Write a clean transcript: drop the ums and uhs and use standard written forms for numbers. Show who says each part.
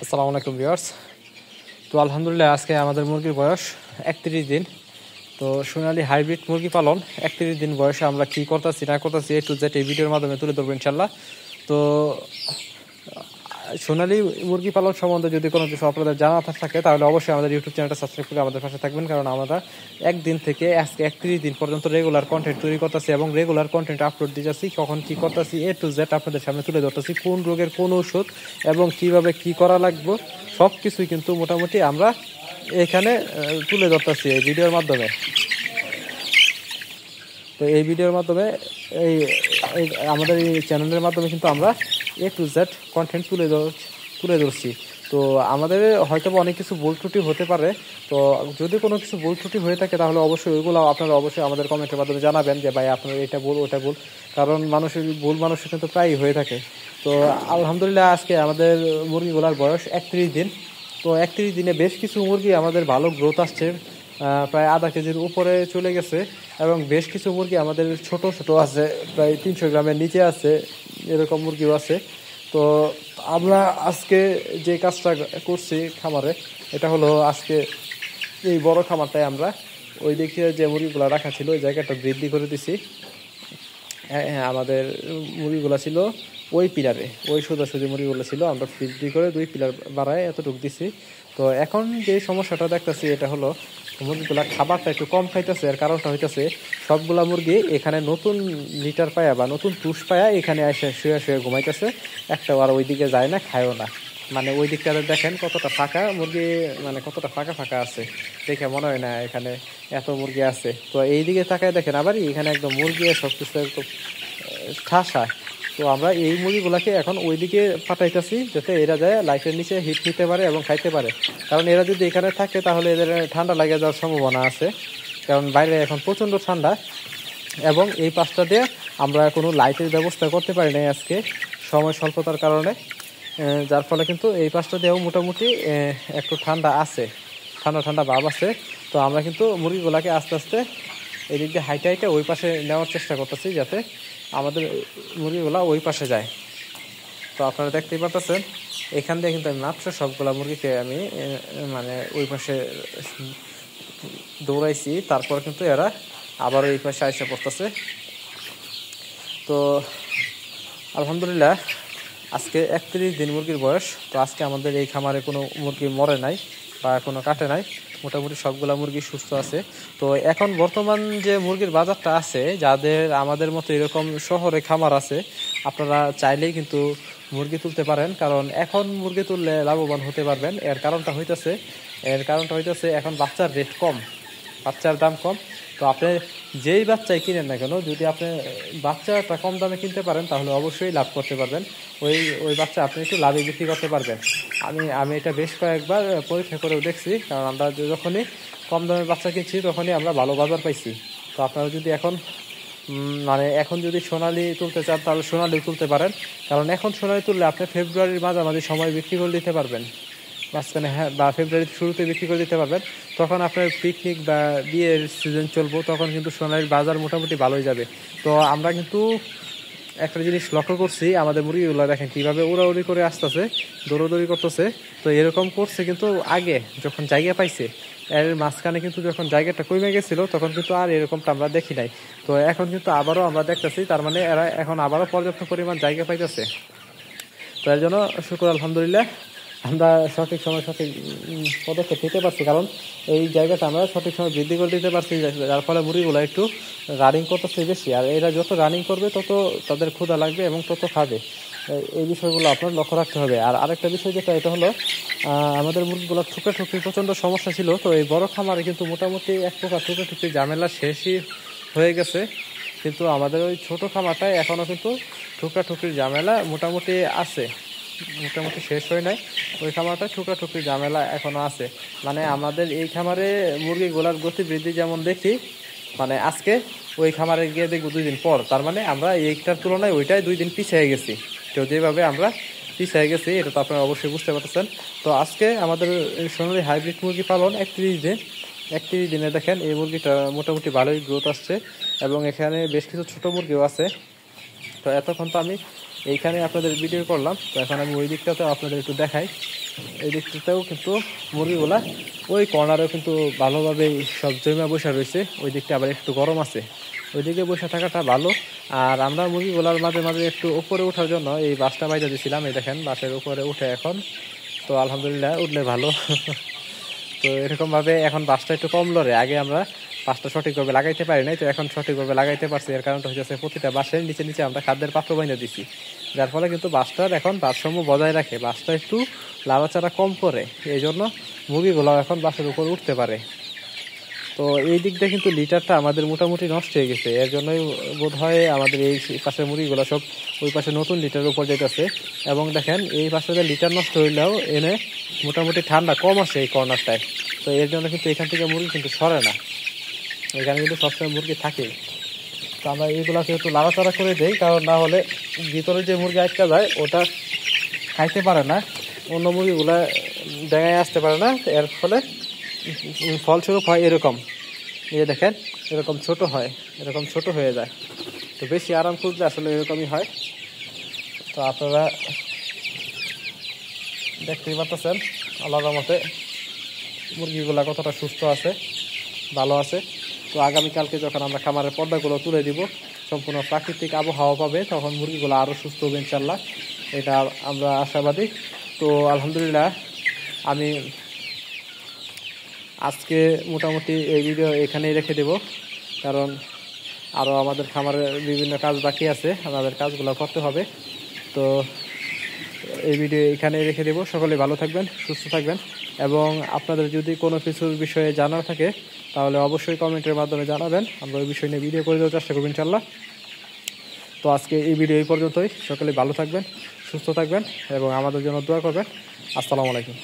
Speaker 1: আসসালামু আলাইকুম ভিউয়ার্স। তো আলহামদুলিল্লাহ আজকে আমাদের মুরগির বয়স 31 দিন। তো সোনালী হাইব্রিড মুরগি পালন 31 দিন বয়সে আমরা কি করতেছি না করতেছি একটু জেড এই ভিডিওর মাধ্যমে তুলে ধরবো ইনশাল্লাহ। তো সোনালী মুরগি পালন সম্বন্ধে যদি কোনো কিছু আপনাদের জানা থাকে তাহলে অবশ্যই আমাদের ইউটিউব চ্যানেলটা সাবস্ক্রাইব করে আমাদের পাশে থাকবেন, কারণ আমরা একদিন থেকে আজকে 31 দিন পর্যন্ত রেগুলার কন্টেন্ট তৈরি করতেছি এবং রেগুলার কন্টেন্ট আপলোড দিতেছি। কখন কি করতেছি এ টু জেড আপনাদের সামনে তুলে ধরতেছি, কোন রোগের কোন ওষুধ এবং কিভাবে কি করা লাগবে সব কিছুই কিন্তু মোটামুটি আমরা এখানে তুলে ধরতেছি এই ভিডিওর মাধ্যমে। তো এই ভিডিওর মাধ্যমে এই আমাদের এই চ্যানেলের মাধ্যমে কিন্তু আমরা এ টু জেড কন্টেন্ট তুলে ধরছি। তো আমাদের হয়তো অনেক কিছু ভুল ত্রুটি হতে পারে, তো যদি কোনো কিছু ভুল ত্রুটি হয়ে থাকে তাহলে অবশ্যই ওইগুলো আপনারা অবশ্যই আমাদের কমেন্টের মাধ্যমে জানাবেন যে ভাই আপনার এটা ভুল ওটা ভুল, কারণ মানুষের কিন্তু প্রায়ই হয়ে থাকে। তো আলহামদুলিল্লাহ আজকে আমাদের মুরগিগুলার বয়স 31 দিন। তো 31 দিনে বেশ কিছু মুরগি আমাদের ভালো গ্রোথ আসছে, প্রায় আধা কেজির উপরে চলে গেছে এবং বেশ কিছু মুরগি আমাদের ছোট ছোট আছে, প্রায় 300 গ্রামের নিচে আছে, এরকম মুরগিও আছে। তো আমরা আজকে যে কাজটা করছি খামারে, এটা হলো আজকে এই বড় খামারটায় আমরা ওই দিকে যে মুরগিগুলো রাখা ছিল ওই জায়গাটা বৃদ্ধি করে দিছি। আমাদের মুরগিগুলো ছিল ওই পিলারে, ওই সোজাসুজি মুরগিগুলো ছিল, আমরা বৃদ্ধি করে 2 পিলার বাড়ায় এতটুকু দিছি। তো এখন যে সমস্যাটা দেখতেছি এটা হলো মুরগিগুলা খাবারটা একটু কম খাইতেছে। এর কারণটা হইতেছে সবগুলা মুরগি এখানে নতুন লিটার পায়া বা নতুন তুষ পায়া এখানে এসে শুয়ে শুয়ে ঘুমাইতেছে, একটাও আর ওইদিকে যায় না, খায়ও না। মানে ওই দিকটাতে দেখেন কতটা ফাঁকা মুরগি, মানে কতটা ফাঁকা ফাঁকা আছে, দেখে মনে হয় না এখানে এত মুরগি আছে। তো এই দিকে তাকায় দেখেন আবারই এখানে একদম মুরগি সব কিছু একদম ঠাসা। তো আমরা এই মুরগিগুলাকে এখন ওইদিকে পাঠাইতেছি যাতে এরা যায় লাইটের নিচে হিট নিতে পারে এবং খাইতে পারে, কারণ এরা যদি এখানে থাকে তাহলে এদের ঠান্ডা লাগে যাওয়ার সম্ভাবনা আছে, কারণ বাইরে এখন প্রচণ্ড ঠান্ডা। এবং এই পাশটা দিয়ে আমরা কোনো লাইটের ব্যবস্থা করতে পারি নাই আজকে সময় স্বল্পতার কারণে, যার ফলে কিন্তু এই পাশটা দিয়েও মোটামুটি একটু ঠান্ডা আছে, ঠান্ডা ঠান্ডা ভাব আছে। তো আমরা কিন্তু মুরগিগুলাকে আস্তে আস্তে এদিক দিয়ে হাইটে হাইটে ওই পাশে নেওয়ার চেষ্টা করতেছি যাতে আমাদের মুরগিগুলা ওই পাশে যায়। তো আপনারা দেখতেই পাচ্ছেন এখান দিয়ে কিন্তু আমি মাত্র সবগুলা মুরগিকে আমি মানে ওই পাশে দৌড়াইছি, তারপর কিন্তু এরা আবার এই পাশে আইসা পড়তেছে। তো আলহামদুলিল্লাহ আজকে 31 দিন মুরগির বয়স। তো আজকে আমাদের এই খামারে কোনো মুরগি মরে নাই বা কোনো কাটে নাই, মোটামুটি সবগুলা মুরগি সুস্থ আছে। তো এখন বর্তমান যে মুরগির বাজারটা আছে, যাদের আমাদের মতো এরকম শহরে খামার আছে আপনারা চাইলেই কিন্তু মুরগি তুলতে পারেন, কারণ এখন মুরগি তুললে লাভবান হতে পারবেন। এর কারণটা হইতেছে এখন বাচ্চার রেট কম, বাচ্চার দাম কম। তো আপনি যেই বাচ্চাই কিনেন না কেন, যদি আপনি বাচ্চাটা কম দামে কিনতে পারেন তাহলে অবশ্যই লাভ করতে পারবেন, ওই বাচ্চা আপনি একটু লাভে বিক্রি করতে পারবেন। আমি এটা বেশ কয়েকবার পরীক্ষা করেও দেখছি, কারণ আমরা যখনই কম দামের বাচ্চা কিনছি তখনই আমরা ভালো বাজার পাইছি। তো আপনারা যদি এখন যদি সোনালি তুলতে চান তাহলে সোনালি তুলতে পারেন, কারণ এখন সোনালি তুললে আপনি ফেব্রুয়ারির মাঝামাঝি সময় বিক্রি করে দিতে পারবেন, মাঝখানে বা ফেব্রুয়ারির শুরুতে বিক্রি করে দিতে পারবেন। তখন আপনার পিকনিক বা বিয়ের সিজন চলবো, তখন কিন্তু সোনালির বাজার মোটামুটি ভালোই যাবে। তো আমরা কিন্তু একটা জিনিস লক্ষ্য করছি, আমাদের মুরগিগুলো দেখেন কীভাবে উড়াউড়ি করে আসতেছে, দৌড়াদৌড়ি করতেছে। তো এরকম করছে কিন্তু আগে যখন জায়গা পাইছে, এর মাঝখানে কিন্তু যখন জায়গাটা কমে গেছিলো তখন কিন্তু আর এরকমটা আমরা দেখি নাই। তো এখন কিন্তু আবারও আমরা দেখতেছি, তার মানে এরা এখন আবারও পর্যাপ্ত পরিমাণ জায়গা পাইতেছে। তো এর জন্য শুকর আলহামদুলিল্লাহ আমরা সঠিক সময় সঠিক পদক্ষেপ নিতে পারছি, কারণ এই জায়গাটা আমরা সঠিক সময় বৃদ্ধি করে দিতে পারছি, যার ফলে মুরগিগুলো একটু রানিং করতেছে বেশি। আর এরা যত রানিং করবে তত তাদের ক্ষুধা লাগবে এবং তত খাবে, এই বিষয়গুলো আপনার লক্ষ্য রাখতে হবে। আর আরেকটা বিষয় যেটা, এটা হলো আমাদের মুরগিগুলো ঠুকরাঠুকরির প্রচণ্ড সমস্যা ছিল। তো এই বড় খামারে কিন্তু মোটামুটি এক প্রকার ঠুকরাঠুকরি ঝামেলা শেষই হয়ে গেছে, কিন্তু আমাদের ওই ছোটো খামারটায় এখনও কিন্তু ঠুকরাঠুকরির ঝামেলা মোটামুটি আছে, মোটামুটি শেষ হয় নাই। ওই খামারটা ঠুকরাঠুকরি ঝামেলা এখনো আছে। মানে আমাদের এই খামারে মুরগিগুলার গতিবৃদ্ধি যেমন দেখি, মানে আজকে ওই খামারে গিয়ে দেখবো 2 দিন পর, তার মানে আমরা এইটার তুলনায় ওইটাই 2 দিন পিছিয়ে গেছি। তো যেভাবে আমরা পিছিয়ে গেছি এটা তো আপনারা অবশ্যই বুঝতে পারতেছেন। তো আজকে আমাদের সোনালী হাইব্রিড মুরগি পালন 31 দিনে দেখেন এই মুরগিটা মোটামুটি ভালোই গ্রোথ আসছে এবং এখানে বেশ কিছু ছোট মুরগিও আছে। তো এতক্ষণ তো আমি এইখানে আপনাদের ভিডিও করলাম, তো এখন আমি ওই দিকটাতে আপনাদের একটু দেখাই। এই দিকটাতেও কিন্তু মুরগিগুলা ওই কর্নারেও কিন্তু ভালোভাবে সব জমা বসে রয়েছে। ওই দিকটা আবার একটু গরম আছে, ওই দিকে বসে থাকাটা ভালো। আর আমরা মুরগিগুলার মাঝে মাঝে একটু উপরে ওঠার জন্য এই বাসটা বাইরে দিয়েছিলাম, এই দেখেন বাসের উপরে উঠে এখন। তো আলহামদুলিল্লাহ উঠলে ভালো। তো এরকমভাবে এখন বাসটা একটু কম লড়ে, আগে আমরা বাসটা সঠিকভাবে লাগাইতে পারি নাই, তো এখন সঠিকভাবে লাগাইতে পারছি। এর কারণটা হচ্ছে প্রতিটা বাসের নিচে নিচে আমরা খাদ্যের পাত্র বাইনে দিচ্ছি, যার ফলে কিন্তু বাসটার এখন ভারসাম্য বজায় রাখে, বাসটা একটু লাড়াচাড়া কম করে, এই জন্য মুরগিগুলো এখন বাসের উপর উঠতে পারে। তো এই দিক দিয়ে কিন্তু লিটারটা আমাদের মোটামুটি নষ্ট হয়ে গেছে, এর জন্যই বোধ হয় আমাদের এই পাশের মুরগিগুলো সব ওই পাশে নতুন লিটারের উপর যেতেছে। এবং দেখেন এই পাশে লিটার নষ্ট হইলেও এনে মোটামুটি ঠান্ডা কম আসে এই কর্নারটায়, তো এর জন্য কিন্তু এখান থেকে মুরগি কিন্তু সরে না, এখানে কিন্তু সবসময় মুরগি থাকে। তো আমরা এইগুলাকে একটু লাড়াচাড়া করে দেই, কারণ না হলে ভিতরে যে মুরগি আটকা যায় ওটা খাইতে পারে না, অন্য মুরগিগুলা জায়গায় আসতে পারে না, এর ফলে ফলস্বরূপ হয় এরকম, এই দেখেন এরকম ছোট হয়, এরকম ছোট হয়ে যায়। তো বেশি আরাম খুঁজলে আসলে এরকমই হয়। তো আপনারা দেখতেই পাচ্ছেন আল্লাহর মতে মুরগিগুলা কতটা সুস্থ আছে, ভালো আছে। তো আগামীকালকে যখন আমরা খামারের পর্দাগুলো তুলে দিব, সম্পূর্ণ প্রাকৃতিক আবহাওয়া পাবে, তখন মুরগিগুলো আরও সুস্থ হবে ইনশাল্লাহ, এটা আমরা আশাবাদী। তো আলহামদুলিল্লাহ আমি আজকে মোটামুটি এই ভিডিও এখানেই রেখে দেব, কারণ আরও আমাদের খামারের বিভিন্ন কাজ বাকি আছে, আমাদের কাজগুলো করতে হবে। তো এই ভিডিও এখানেই রেখে দেব। সকলে ভালো থাকবেন, সুস্থ থাকবেন, এবং আপনাদের যদি কোনো কিছুর বিষয়ে জানার থাকে তাহলে অবশ্যই কমেন্টের মাধ্যমে জানাবেন, আমরা ওই বিষয় নিয়ে ভিডিও করে দেওয়ার চেষ্টা করব ইনশাল্লাহ। তো আজকে এই ভিডিও এই পর্যন্তই, সকলে ভালো থাকবেন, সুস্থ থাকবেন এবং আমাদের জন্য দোয়া করবেন। আসসালামু আলাইকুম।